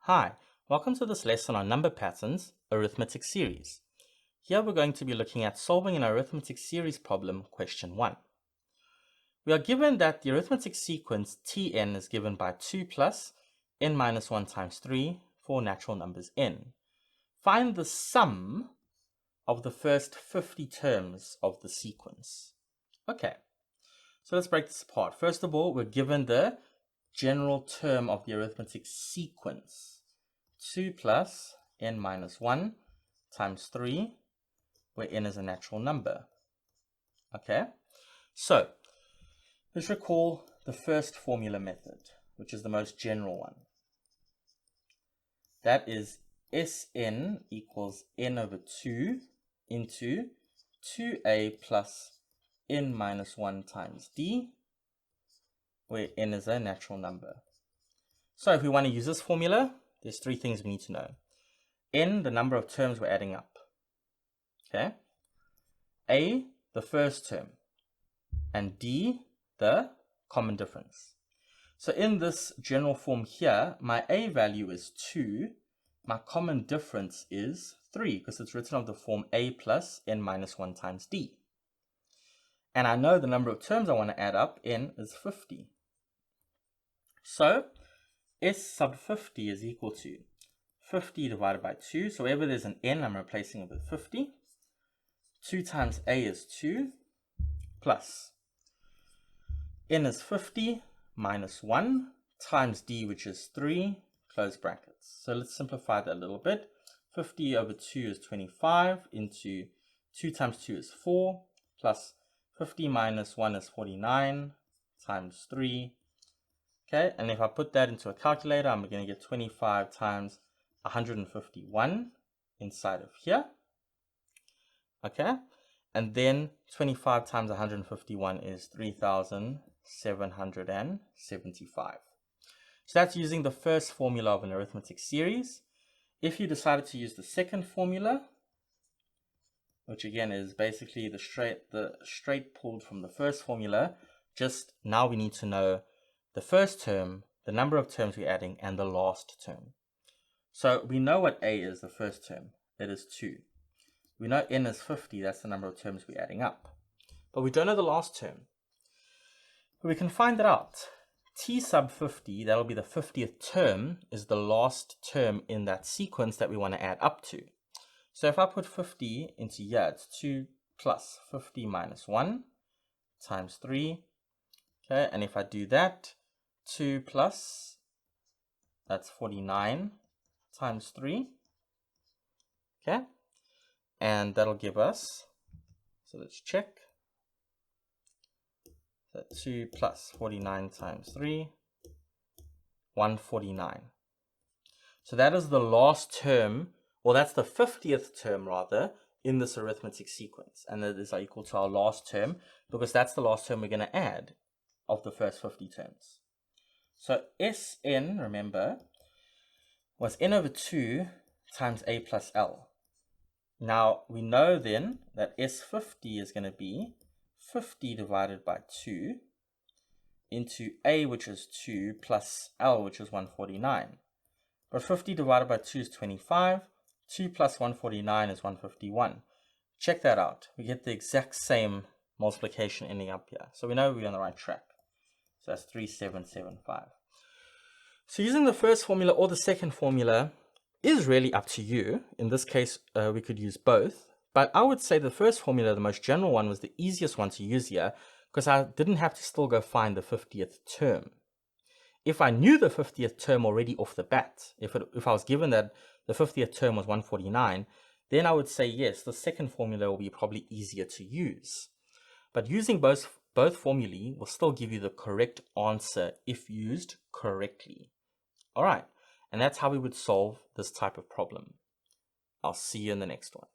Hi, welcome to this lesson on number patterns, arithmetic series. Here we're going to be looking at solving an arithmetic series problem, question 1. We are given that the arithmetic sequence Tn is given by 2 plus n minus 1 times 3 for natural numbers n. Find the sum of the first 50 terms of the sequence. Okay, so let's break this apart. First of all, we're given the general term of the arithmetic sequence. 2 plus n minus 1 times 3, where n is a natural number. Okay, so let's recall the first formula method, which is the most general one. That is Sn equals n over 2 into 2a plus n minus 1 times d, where n is a natural number. So if we want to use this formula, there's three things we need to know. N, the number of terms we're adding up. Okay. A, the first term. And D, the common difference. So in this general form here, my A value is 2. My common difference is 3, because it's written of the form A plus n minus 1 times D. And I know the number of terms I want to add up, n, is 50. So S sub 50 is equal to 50 divided by 2. So wherever there's an n, I'm replacing it with 50. 2 times a is 2 plus n is 50 minus 1 times d, which is 3, close brackets. So let's simplify that a little bit. 50 over 2 is 25 into 2 times 2 is 4 plus 50 minus 1 is 49 times 3. Okay, and if I put that into a calculator, I'm going to get 25 times 151 inside of here. Okay, and then 25 times 151 is 3,775. So that's using the first formula of an arithmetic series. If you decided to use the second formula, which again is basically the straight pulled from the first formula, just now we need to know the first term, the number of terms we're adding, and the last term. So we know what A is, the first term. It is 2. We know n is 50. That's the number of terms we're adding up. But we don't know the last term. But we can find that out. T sub 50, that'll be the 50th term, is the last term in that sequence that we want to add up to. So if I put 50 into here, it's 2 plus 50 minus 1 times 3. Okay, and if I do that, 2 plus, that's 49 times 3. Okay, and that'll give us, so let's check. So 2 plus 49 times 3, 149. So that is the last term, well, that's the 50th term rather, in this arithmetic sequence. And that is equal to our last term, because that's the last term we're going to add of the first 50 terms. So Sn, remember, was n over 2 times a plus l. Now we know then that S50 is going to be 50 divided by 2 into a, which is 2, plus l, which is 149. But 50 divided by 2 is 25. 2 plus 149 is 151. Check that out. We get the exact same multiplication ending up here. So we know we're on the right track. So that's 3775. So using the first formula or the second formula is really up to you. In this case, we could use both. But I would say the first formula, the most general one, was the easiest one to use here because I didn't have to still go find the 50th term. If I knew the 50th term already off the bat, if I was given that the 50th term was 149, then I would say yes, the second formula will be probably easier to use. But using both formulae will still give you the correct answer if used correctly. All right, and that's how we would solve this type of problem. I'll see you in the next one.